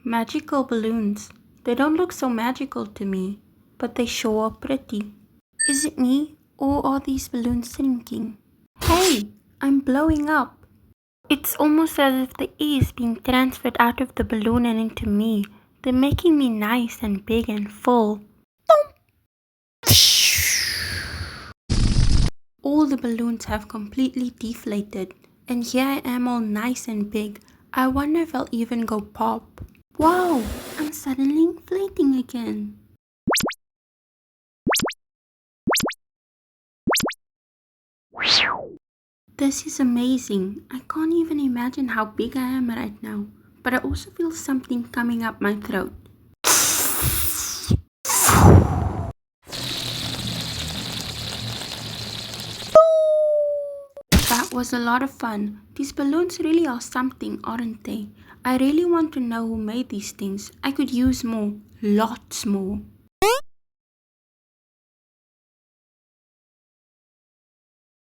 Magical balloons. They don't look so magical to me, but they sure are pretty. Is it me, or are these balloons shrinking? Hey, I'm blowing up. It's almost as if the air is being transferred out of the balloon and into me. They're making me nice and big and full. All the balloons have completely deflated, and here I am all nice and big. I wonder if I'll even go pop. Wow, I'm suddenly inflating again. This is amazing. I can't even imagine how big I am right now, but I also feel something coming up my throat. That was a lot of fun. These balloons really are something, aren't they? I really want to know who made these things. I could use more, lots more.